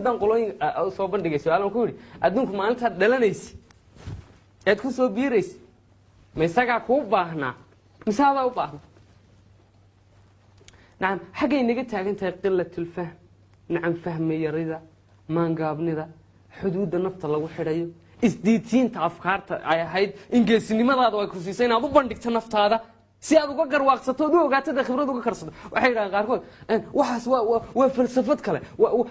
dan qoloyn soo bandhigay su'aalan ku yiri adduunku maalinta dhalanaysi eed ku soo biiraysi ma isaga ku baahna misaada u baahna نعم حاجة نجت أنت قلة الفهم نعم فهم يريدا ما نقابندا حدود النفط الله وحريه إسديتين تأفكار هاي إنجلس لماذا هذا وكسيسين أبو بندق النفط هذا سيادو قجر واقصته دو قاعد تدخل خبرته وكرصته وحيرا غاركون وحس وفلسفة كله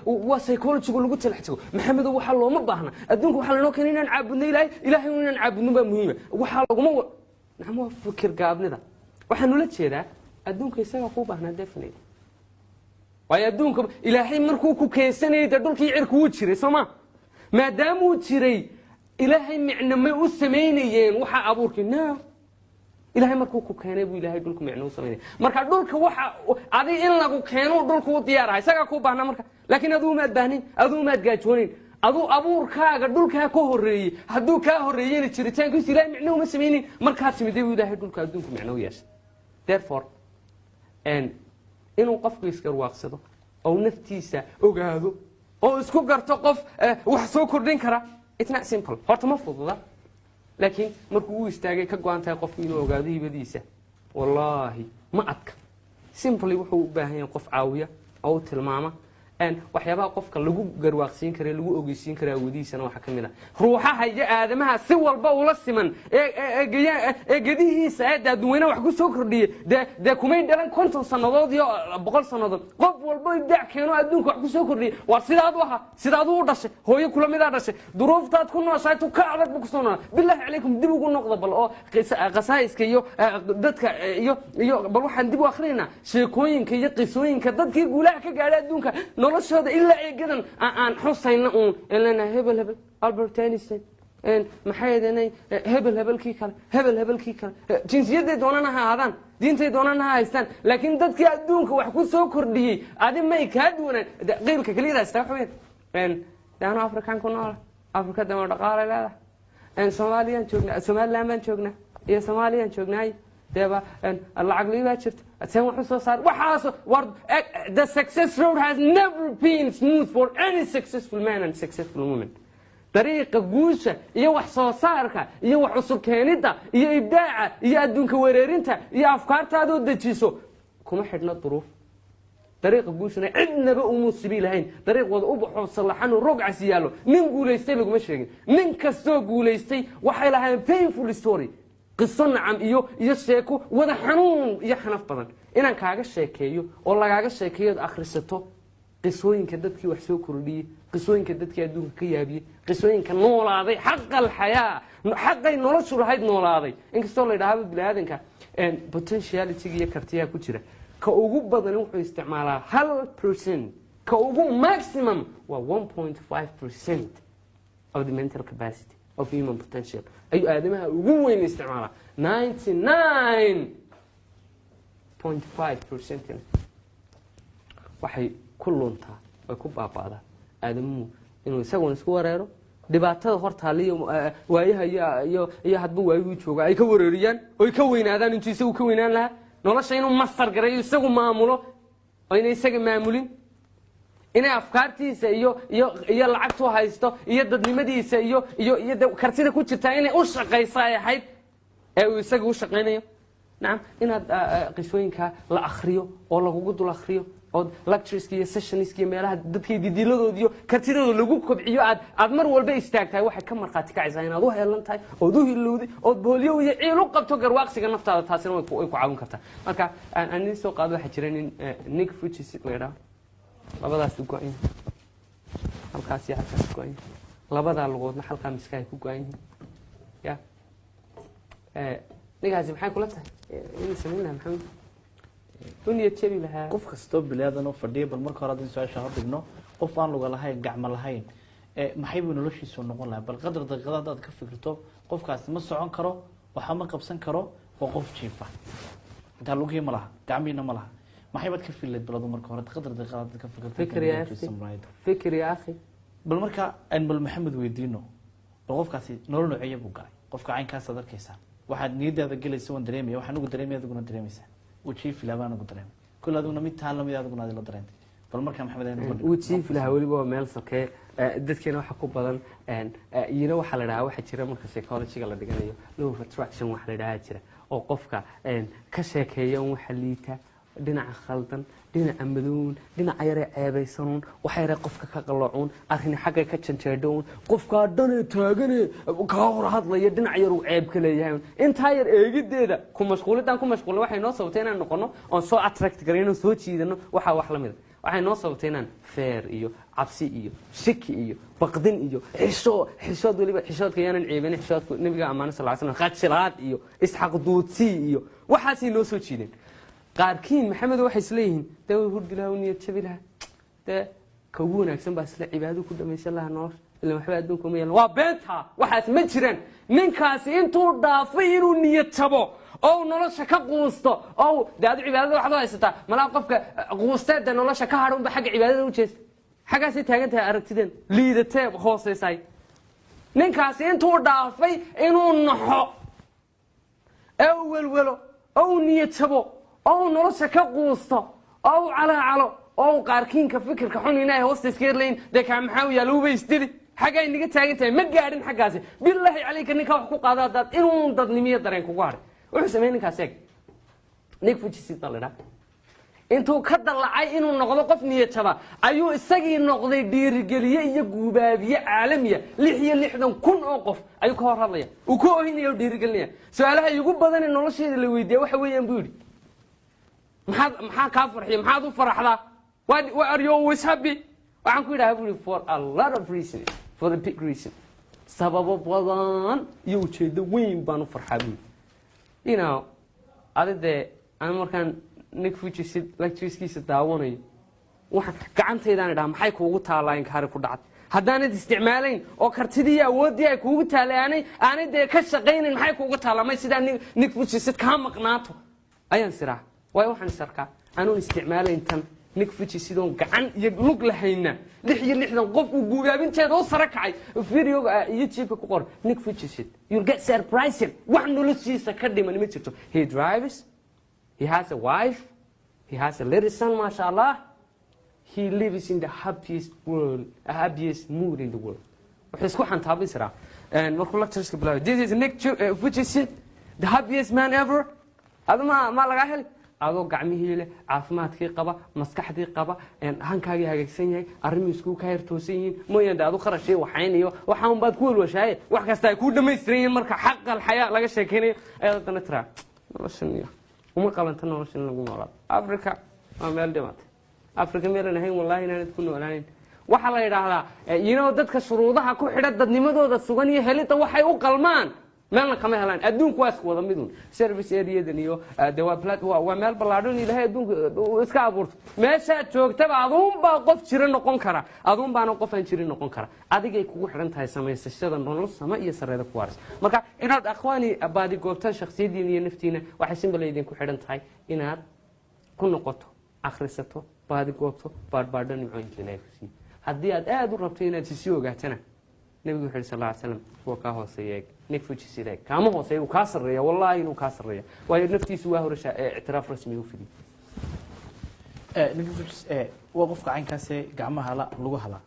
وسيكولوجي يقول قلت لحته محمد وحل ما بحنا أدونك وحل لو كنا نلعب إلهي نلعب نبى مهمة وحل وما نعم وفكر قابندا وحنو لا تشيره أدونك يسوى قوبة هنا دفني ويدونك إلهي مركوك كيسني تدولك يعركوا تشري سما ما داموا تشري إلهي معنا ما يسمينيين وحا أبورك نعم إلهي مركوك كان يبو إلهي دولك معنا وسميني مركا دولك وحا عادي إلا كانوا دولك وديارها يسوى قوبة هنا مركا لكن أدو ما تبهنين أدو ما تقاجونين أدو أبورك دولك كهري هدو كهريين تشريتين كيس إلهي معنا وسميني مركا تسميدي إلهي دولك أدونك معنا وياش therefore إنه قف يسكر واقصده أو نفتيسة أجهده أو إسكو قرطقف وحصو كردين كرا it's not simple هرت مفروض لا لكن مركو يستاجي كجوان تقف منه أجهده بديسة والله ما أتك simply وحو باهين قف عاوية أو تلمامة waxyaabaha qofka lagu garwaaqsiin karo lagu ogeysiin karo awdiisana waxa kamid ah ruuxaha iyo aadamaha si walba ula siman ee gedihiisa ee dadweynaha wax ku soo kordhiyay de kumay dhalan 50 sanadood iyo 100 sanadood qof walba ibdaac keeno adduunka wax ku soo kordhiyay war sidaad u dhashay hooyo kula mid ah dhashay duruuftaad ku nooshahay tu ka adag ku soo nool billahi alaykum dib ugu noqdo bal oo qasaayiska iyo dadka iyo bal waxaan dib u akhrinaa sheekooyinka iyo qisooyinka dadkii guulaha ka gaaray adduunka noloshooda ilaa ay gadan aan xusayna ilaa hebel Albert Einstein maxaydanay hebel kii kale jinsiyadda doonana ha aadaan diintay doonana ha haystaan laakiin dadkii adduunka wax ku soo kordhiyay adi may ka duwanaan qeylka kaliya istaa waxweyn daana Afrikaan ku nool Afrika dama dhaqaale leedahay Soomaaliyan joognaa Soomaaliland baan joognaa iyo Soomaaliyan joognaa دابا العقلية باشرت أتسمع حسوا صار وحاسو ورد the success road has never been smooth for any successful man and successful woman طريقة جوشة يوح صارك يوح حصل كانتا يبداع يأدون كوريرينتا يأفكار تادو دجيسو كم حدنا الظروف طريقة جوشة عندنا بأمور سبيل هين طريق وضع أبو صلحانه رجع سيالو من قوليستي لقوا مشرقين من كستو قوليستي وحيلها painful story قصنا عم يشيكو وذا حنون يحنف بدن إن كاغا شيكيو ولا كاغا شيكيو أخرسته قصوين كدتكي وحسو كردي قصوين كدتكي أدون كيابي قصوين كنولاضي حق الحياة حق النولش هاي نولاضي إنك استولى إذا هذا بلادن كا potentiality يكرتيها كتيرة كأوجو بدن وحو استعمالها 1% كأوجو maximum و 1.5% of the mental capacity of human potential أي آدمها وين استعمالها 99.5% waxay ku luntaa way ku baabaadaa aadamuhu inuu isagu isku wareero dhibaatada hortaaliyo waayaha iyo hadba waayu jooga ay ka wareeriyaan oo ka weynaadaan intii isagu ka weynaan lahaa nolosha inuu masar gareeyo isagu maamulo oo inay isaga maamulin inay afkaartiisa iyo lacagtu haysto iyo dadnimadiisa iyo kartida ku jirta inay u shaqeyso ay ahayd ee uu isaga u shaqeynayo نعم إن قصوينك لا أخريو ولا وجود لا أخريو أو lectures كي sessions كي مالها دتكي ديلو ديو كتير لوجو كبعيو أدمر والبي استاك هاي واحد كم مرقاتك عزين هذا هو يلا نتاي أو ذو اللودي أو بوليو يعيلو قبتو جرواق سجن نفط هذا تحسين ويكو عون كرتا مركا أنا سوق هذا حجرين نيك فوتشي سيت ميرا لا بدأ سوقين الكاسية حتى سوقين لا بدأ اللغات نحلقة مسكاي سوقين يا نيجي محاي كلها إني سمينها محمد دنيا تشري لها قف كستوب بلادنا وفرديه بالمركز هذا سؤال شهر بينه قف عن لغة لهاي جعمل لهاي محيب إنه ليش يسون نقول لها بالقدر دقيقة هذا كفكرته قف كاس مصر عن كرو وحمق بسن كرو وقف شيفة ده لغة ملها تعمينا ملها محيب تكفي اللي بلاد المركز هذا قدر دقيقة هذا كفكرته فكر يا أخي فكر يا أخي بالمركز أن بالمحمد ويدينه وقف كاسي نور نوعية بوقاي قف كعين كاس هذا كيسان واحد نيد هذا قل يسوون دريمي واحد نقول دريمي هذا قلنا دريمي سه وشيء في لبان نقول دريمي كل هذا قلنا ميت تعلم هذا قلنا هذا دريمي bal markaa maxamed aynu bandhigno. uu jiif lahaa weliba waa meel sokee dadkeena waxa ku badan iyana waxaa la dhahaa waxaa jira marka psychologyga la dhiganayo law of attraction waxa la dhahaa jira oo qofka ka sheekeeya un waxa liita dhinaca khaldan dhinaca madown dhinaca yare ceebaysanuun waxa yare qofka ka qaloocuun arrin xaggay ka janjeedhown qofkaa dhanee taagane kaa hor hadlaya dhinac yar uu ceeb ka leeyahay intaa yar eegideeda ku mashquulidaan ku mashquulna waxay noo sababtay inaan noqono oon soo attract garayno soo jiidano waxaa wax la mida waxay noo sababtay inaan feer iyo cabsi iyo shaki iyo baqdin iyo xishood weliba xishoodka yaanan ceebin xishoodku nabiga ammaane sal ly slam qajilaad iyo isxaqduudsii iyo waxaasay noo soo jiideen qaarkiin maxamed waxay isleeyihiin dee way hurdi lahaa u niyad jabi lahaa dee ka ugu wanaagsan baa isle cibaado ku dhamaysan lahaa nolosha ila waxba adduunka uma yeelan waa beenta waxaas ma jiraan ninkaasi intuu dhaafay inuu niyad jabo oo nolosha ka quusto oo dee adu cibaadada waxaad u haysataa malaa qofka quusteed dee nolosha ka hadhunba xagga cibaadada u jeesta xaggaasay taagan tahay aragtideen liidatee hooseysay ninkaasi intuu dhaafay inuu naxo ee u welwelo oo u niyad jabo oo nolosha ka quusto oo u calaacalo oo qaarkiinka fikirka xun inay hoosta iska yarlayn dee kaa maxaa u yaalla uba isdili xaggay naga taagan tahay ma gaadhin xaggaasi bilaahi calayka ninkaa wax ku qaado haddaad inuu dadnimiyo dareen kugu hadhay wuxuu sameeyey ninkaas eeg nig fujisid baa la idhaa intuu ka dallacay inuu noqdo qof niyad jaba ayuu isagii noqday dhiirigeliye iyo guubaabiye caalamiya 6,000,000 oo qof ayuu ka hor hadlaya uu ku ohinaya oo dhiirigelinaya su-aalaha igu badan ee nolosheeda la weydiiya waxa weeyaan buu yidhi maxaa kaa farxiya maxaad u faraxdaa are you always happy waxaan ku yidhaha buu yidhi for a lot of reasons for a big reason sababo badan iyo ujeedo weyn baan u farxaa buu yidhi adi dee aan markaan nig fujisid lectureskiisa daawanayo waxaan gacantaydaan idhaha maxay kuugu taallaa inkaari ku dhacday haddaanad isticmaalayn oo kartidii iyo awooddii ay kuugu taallay aanay dee ka shaqaynayn maxay kuugu taallaa may sidaa nig fujisid kaa maqnaato ayaan siraa waayo waxaan isarkaa anuun isticmaalayn tan nig fujisidoon gacan iyo lug lahayna 6,000,000 qof uu guubaabinteeda u sare kacay videoga iyo jiibka ku qor nig fujisid you'll get surprised wax noloshiisa ka dhiman ma jirto he drives he has a wife he has a little son masha Allah he lives in the happiest mood in the world wuxuu isku xantaabay siraa markuu lectureska bilaabay this is nig fujisid the happiest man ever aduma ma laga heli adoo gacmihii leh caafimaadkii qaba maskaxdii qaba hankaagii hagaagsan yahay arrimii isku ka heertoosan yihiin mooyaan adu kharashii waxaynayo waxaan baad ku walwashaaye wax kasta ay ku dhamaystiran yihiin marka xaqal xayaa laga sheekeynayo ayaad haddana tiraa noloshan iyo uma qalanta noloshan lagu noolaado africa waa meel dhimatay africa meelan ahayn wallahi inaanad ku noolaanin waxaa la yidhaahdaa dadka shuruudaha ku xidha dadnimadooda sugan iyo helidda waxay u qalmaan meelna kama helaan adduunku waa isku wada midun service areadan iyo waa meel ballaadhan ilaahay adduunka iska abuurto meeshaad joogtaba aduunbaa qof jiro noqon kara aduunbaana qof aan jirin noqon kara adigay kugu xidhan tahay samaysashada nolol sama iyo sareeda ku waaris marka inaad akhwaani baadi goobtaan shakhsiyadiina iyo naftiina waxay simbala idinku xidhan tahay inaad ku noqoto akhrisato baadi goobto baadhbaadho nimcooyinka ilaahay ku siiyo haddii aad aada u rabto inaad sii ogaatana nabigu wuxuu yidhi sal lla ly slam kuwa kaa hooseeya eeg nig fujisiid eeg kaama hooseeya uu kaa sarreeya wallahi inuu kaa sarreeya waayo naftiisu waa horasha ictiraaf rasmi u fidiyey nig fujis waa qofka caynkaasee gacmaha lagu halaa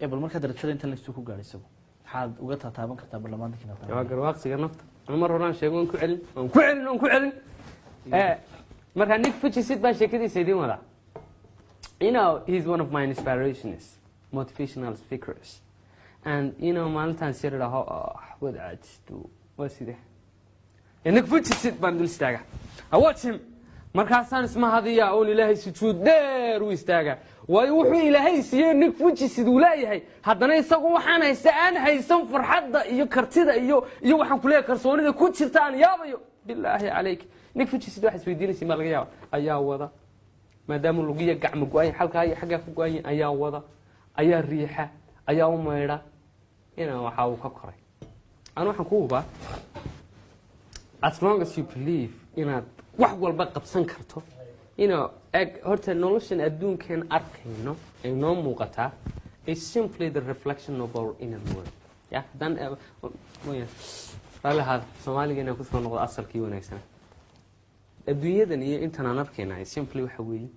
bal markaa darajada inta laysuu ku gaadhay isagu maxaad uga taataaban kartaa baarlamaanka kinaad waa garwaaqsiga nafta mar horaan sheego waan ku celin markaa nig fujisid baa sheekadiisa idiin wadaa he is one of my inspirations motivational speakers and maalintaan sir idhaho wad caajisto waa sidee nig fujisid baan dul istaaga watch him markaasaan isma hadiyaa oon ilaahay sujuud dheer u istaaga waayo wuxuu ilaahay siiyey nig fujisid uu leeyahay haddana isagu waxaan haysta aan haysan farxadda iyo kartida iyo waxaan ku leeyahay kalsoonida ku jirta aan yaabayo bilaahi calayk nig fujisid waxaa isweydiinaysa maa laga yaaba ayaa wada maadaama lugiya gacmo go-anya xalkaa iyo xaggaa ka go-anya ayaa wada ayaa riixa ayaa u maydha waxa uu ka koray anu waxaan ku hubaa as long as you believe inaad wax walba qabsan karto horta noloshan adduunkeen arkayno ay noo muuqataa is simply the reflection of our inner world haddaan soomaaliga inaan kusoo noqdo asalkii wanaagsan adduunyadan iyo intaan aan arkayna simply waxa weeye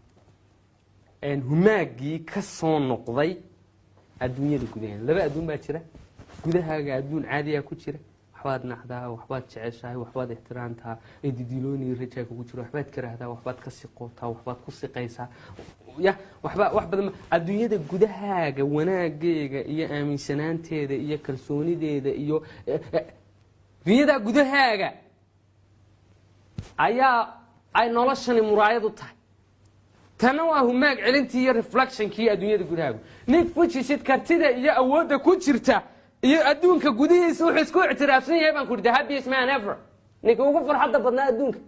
humaagii ka soo noqday adduunyada gudaheeda laba adduun baa jira gudahaaga adduun caadiya ku jira waxbaad nacdaa waxbaad jeceshahay waxbaad ixtiraamtaa didilooni rajaa kugu jiro waxbaad karaahdaa waxbaad ka siqootaa waxbaad ku siqaysaa ya wax badan adduunyada gudahaaga wanaageega iyo aaminsanaanteeda iyo kalsoonideeda iyo dunyada gudahaaga ayaa ay noloshani muraayad u tahay tana waa humaag celintii iyo reflectionkii adduunyada gudahaaga nin fujisid kartida iyo awoodda ku jirta iyo adduunka gudihiisa wuxuu isku ictiraafsan yahay baan ku ri the happiest man ever ninka ugu farxadda badnaa adduunka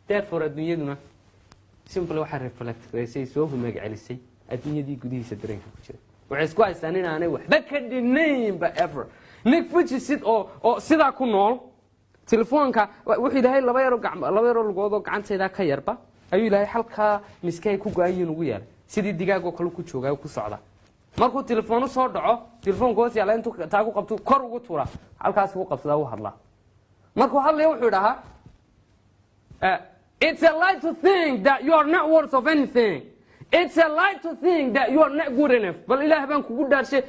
therefore adduunyaduna simple waxaa reflect gareysay soo humaag celisay adduunyadii gudihiisa dareenka ku jira waxay isku haystaan in aanay waxba ka dhinaynba ever nin fujisid oo sidaa ku nool telefoonka wuxuu ilaahay laba yaro lugood oo gacantayda ka yarba ayuu ilaahay halkaa miskay ku go-aanyiin ugu yeelay sidii digaagoo kale ku joogaa ku socda markuu telefoon soo dhaco telefoonka hoos yaala intuu taa ku qabto kor ugu tuura halkaas ugu qabsadaa u hadlaa markuu hadlaya wuxuu dhahaa it's a lie to think that you are not worth of anything it's a lie to think that you are not good enough bal ilaah baan kugu dhaarshay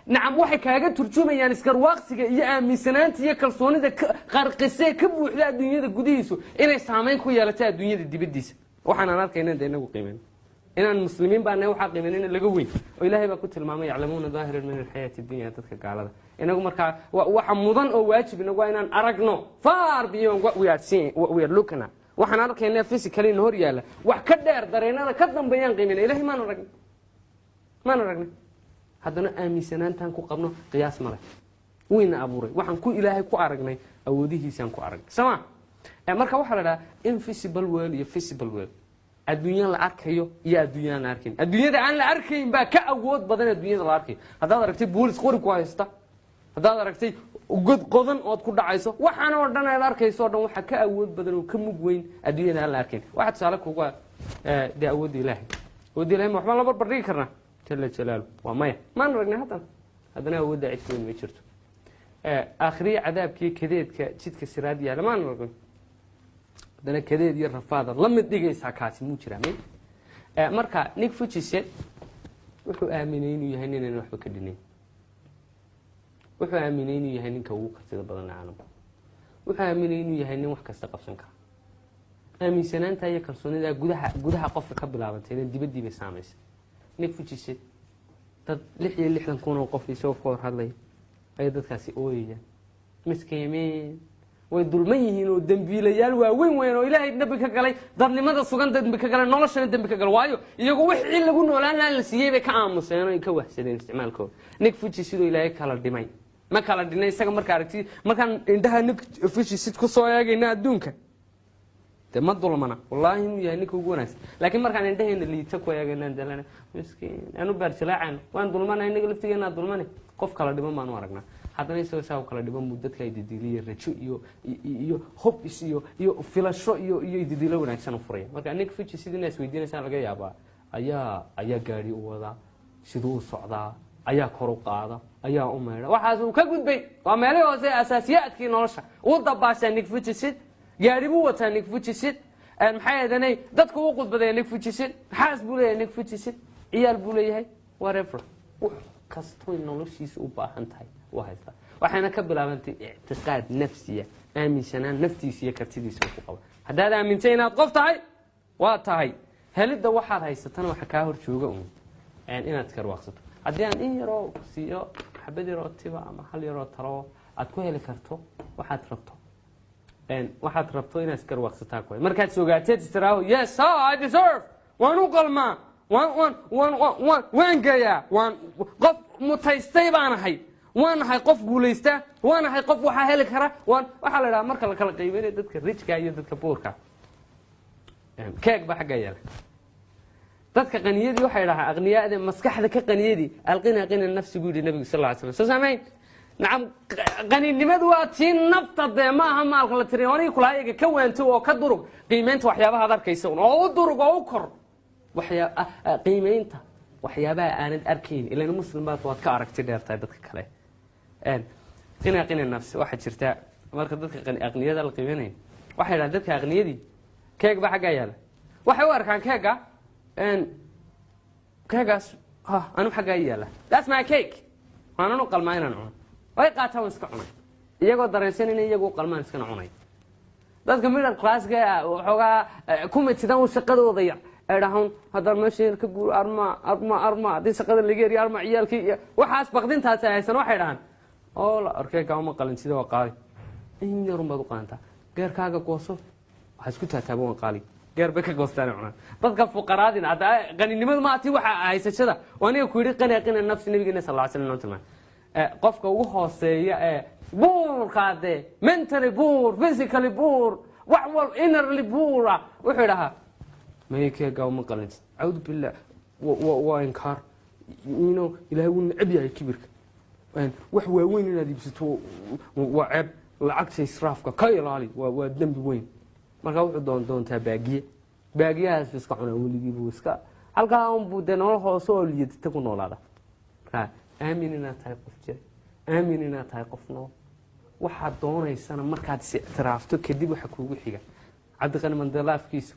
nacam waxay kaaga turjumayaan iskarwaaqsiga iyo aaminsanaanta iyo kalsoonida qarqisee ka buuxda adduunyada gudihiisu inay saamayn ku yeelatay adduunyada dibadiisa waxaan aan arkayna de inagu qiimeyn inaan muslimiin baana waxaa qiimeyn laga weyn oo ilaahay baa ku tilmaamay yaclamuuna daahiran min alxayaati dunya dadka gaalada inagu markaa waxa mudan oo waajib inagu waa inaan aragno far beyond what we are seeing what we are looking at waxaan arkaynaa physically hor yaala wax ka dheer dareenada ka dambeeyaan qiimeynaa ilaahay maan aragnay haddana aaminsanaantaan ku qabno qiyaas male wayna abuuray waxaan ku ilaahay ku aragnay awoodihiisaan ku aragnay sama marka waxaa la dhahaa invisible world iyo visible world adduunyada la arkayo iyo adduunyada la arkayn adduunyada aan la arkayn baa ka awood badan adduunyada la arkayo haddaad aragtay boolis qori ku haysta haddaad aragtay god qodan ood ku dhacayso waxaan oo dhan aad arkayso oo dhan waxa ka awood badan oo ka mug weyn adduunyada aan la arkayn waxa tusaale kugu de awoodda ilaahay awoodda ilaahay waxba la barbar dhigi karnaa jalla jalaalu waa maya maan aragnay haddana awoodda cid weyn ma jirto aakhiriya cadaabkii kadeedka jidka siraad yaala maan aragnay haddana kadeed iyo rafaada la mid dhigaysaa kaasi muu jiraa marka Nick Vujicic wuxuu aaminay inuu yahay ninaan waxba ka dhinayn wuxuu aaminay inuu yahay ninka ugu kartida badan caalamka wuxuu aaminay inuu yahay nin wax kasta qabsan kara aaminsanaanta iyo kalsoonida gudaha qofka ka bilaabantay in dibadii bay saameysay Nick Vujicic dad 66 kun oo qof isoo hor hadlay ay dadkaasi ooyayaan miskiimiin way dulman yihiin oo dambiilayaal waaweyn oo ilaahay nabi ka galay dadnimada sugan dambi ka galay noloshana dambi ka galay waayo iyagu wixii lagu noolaan la siiyay bay ka aamuseen oo ka wahsadeen isticmaalkooda Nick Vujicic ilaahay kala dhimay ma kala dhinay isaga marka aragti markaan indhaha Nick Vujicic ku soo eegayna adduunka ma dulmana wallahi inuu yahay ninka ugu wanaagsan laakiin markaan indhaheena liita ku eegayna dalana miskiin aanu barjilaacan waan dulmanay inaga laftigeena dulmanay qof kala dhiman baan u aragnaa haddana isagoo saa kala dhiman mudadka ay didiliye rajo iyo hob iyo filasho iyo didilo wanaagsan u furaya marka Nick Vujicic sidina isweydiinaysan laga yaabaa ayaa gaari u wada sidoo u socdaa ayaa kor u qaada ayaa u meedha waxaas uu ka gudbay waa meelaha hoose asaasiyaadkii nolosha uu dabaashay Nick Vujicic gaari buu wataa Nick Vujicic maxay ahaydeen dadku uu qudbaday Nick Vujicic xaas buu leeyahay Nick Vujicic ciyaal buu leeyahay whatever kasto noloshiisa u baahan tahay وهذا وحنا كبلابنتي اعتقاد نفسيه aaminsanaan naftiisa iyo kartidiisa ku qabo hadaad aaminteen inaad qof tahay waa tahay helida waxaad haysatana waxa ka hor jooga inaad karwaaqsato hadii aan in yaro siiyo xabad yaro tiba ama hal yaro taro aad ku heli karto waxaad rabto inaad karwaaqsataa ku markaad soogaatay tiraaho yes I deserve waan qalma waan gaya waan qof mutaystay baan ahay waan ahay qof guuleysta waan ahay qof waxa heli kara waxa la yiraahdaa marka la kala qaybinayo dadka richka iyo dadka poorka keeg ba xaga yar dadka qaniyadii waxa yiraahdaa aqniyaada maskaxda ka qaniyadii alqina qina nafsigu yiri nabiga sallallahu alayhi wasallam sameey nacam qaninimadu waa tiin nafta deemaha maalka la tiriyo hore kula ayaga ka waanto oo ka durug qiimeynta waxyaabaha aad arkayso oo u durug oo u kor qiimeynta waxyaabaha aanad arkayn ilaa muslimaad waad ka aragtay dheertay dadka kale qina nafsi waxa jirta marka dadka aqniyada la qiimeynay waxa yiraahdaa dadka aqniyadii keeg ba xaga yaala waxay u arkaan keega keegaas anu xaggaa yaala that's my cake waanan u qalmaa inaan cuno way qaataa waan iska cunay iyagoo dareensan inay iyagu u qalmaan iskana cunay dadka middle classka waxoogaa ku midsidan u shaqadooda yar ay dhahaan haddaan meesha ka guur arma haddii shaqada laga eriyo arma ciyaalkii iyo waxaas baqdintaasi haysan waxay dhahaan oo la arkay gaama qalin sida waa qaali in yarun baad u qaantaa geerkaaga gooso waxaa isku taataaba waan qaali geer bay ka goostaan cunaan dadka fuqaraadina hadda qaninimadu ma ati waxa haysashada oo aniga ku yidhi qina nafsi nabigeena sal alla slam tilmaan qofka ugu hooseeya ee buurkaade mentally buur physically buur wax wal innerly buura wuxuu dhahaa maykeega uma qalin cawd billah waa inkaar ilaahay wuu necab yahay kibirka wax waaweyn inaad iibsato waa ceeb lacagta israafka ka ilaali waa dembi weyn markaa wuxuu doontaa baagiyahaas iska cunaa weligiibu iska halkaa unbuu dee nolol hoose oo liyadita ku noolaada markaa aamin inaad tahay qof jira aamin inaad tahay qof nool waxaad doonaysana markaad is ictiraafto kadib waxa kuugu xiga cabdiqani mandela afkiisu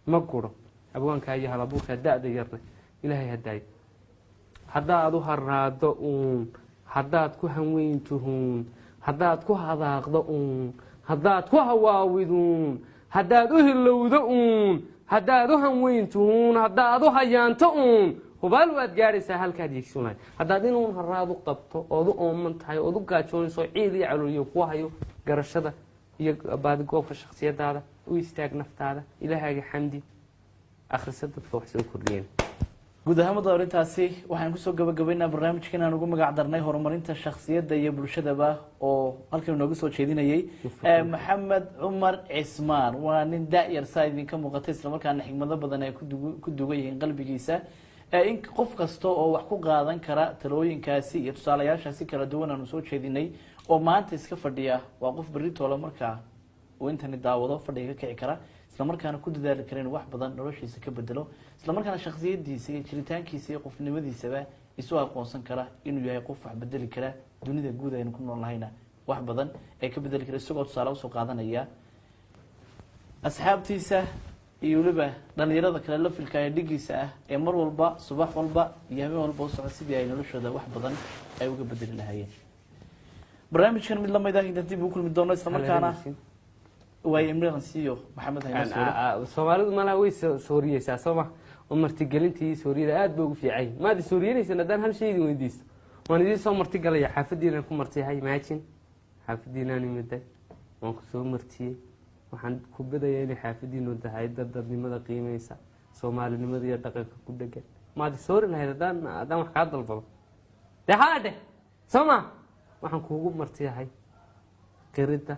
ma guro abwaankaa iyo halabuurkaa da-da yarna ilaahay hadaayo haddaad u haraado uun haddaad ku hanweyntuhuun haddaad ku hadaaqdo uun haddaad ku hawaawiduun haddaad u hilowdo uun haddaad u hanweyntuhuun haddaad u hayaanto uun hubaal waad gaadhaysaa halkaad yeegsunahay haddaad inuun haraadu qabto ood u ooman tahay ood u gaajoonayso ciil iyo calooliyo ku hayo garashada iyo baadigoobka shaksiyadaada u istaag naftaada ilaahaaga xamdi akhrisa dadka wax soo kordhiyeen guud ahaanmada arintaasi waxaan kusoo gabagabaynaa barnaamijkan aan ugu magac darnay horumarinta shaksiyadda iyo bulshadaba oo halkan inooga soo jeedinayay maxamed cumar cismaan waa nin da-yar saa idinka muuqatay islamarkaana xigmado badan ay ku dugan yihiin qalbigiisa in qof kasta oo wax ku qaadan kara talooyinkaasi iyo tusaalayaashaasi kala duwan aanu soo jeedinay oo maanta iska fadhiya waa qof berritoola markaa uu intani daawado fadhiga ka kici kara islamarkaana ku dadaali kara inuu wax badan noloshiisa ka bedelo islamarkaana shaksiyadiisa iyo jiritaankiisa iyo qofnimadiisaba isu aqoonsan kara inuu yahay qof wax bedeli kara dunida guud aynu ku nool nahayna wax badan ee ka bedeli kara isagoo tusaale usoo qaadanaya asxaabtiisa iyo weliba dhalinyarada kale lafilka ee dhigiisa ah ee mar walba subax walba iyo habeen walba u socda sidii ay noloshooda wax badan ay uga bedeli lahaayeen barnaamijkan mid lamid ah intaan dib u kulmi doono islamarkaana way imransiyo maxamed hayna soomaalidu malaha way sooriyeysaa sooma oo martigelintii sooriyada aad bay ugu fiican maad sooriyeynaysan haddaan hal shay idin weydiisto waan idiin soo martigalaya xaafadiinaan ku martiyahay maajin xaafadiinaan imiday waan ku soo martiyey waxaan ku badaya inay xaafadiinu tahay dadnimada qiimeysa soomaalinimada iyo dhaqanka ku dhegan maad soori lahayd haddaan wax kaa dalbado dee haadhe soo ma waxaan kuugu martiyahay qiridda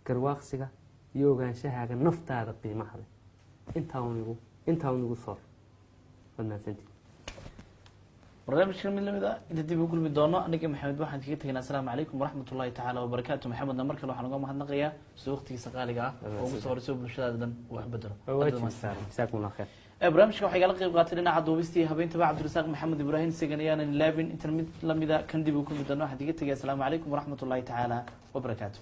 garwaaqsiga iyo ogaanshahaaga naftaada qiimaha leh intaa unigu soor wadnaansantii barnaamijkan mid lamid ah inta dib u kulmi doono aniga maxamed waxaan kaga tegaynaa asalaamu calaykum waraxmat ullahi tacaala wabarakaatu maxamedna mar kale waxaan uga mahadnaqayaa sida waqtigiisa qaaliga ah oo ugu soo horeyso bulshadaada dhan wax bedelo barnaamijka waxaa igala qayb qaatay dhinaca duubistii habeentaba cabdirasaaq maxamed ibraahim segan ayaanan ilaabin intan mid lamida kan dib u kulmi doono waxaan kaga tegaya asalaamu calaykum waraxmat ullahi tacaala wabarakaatu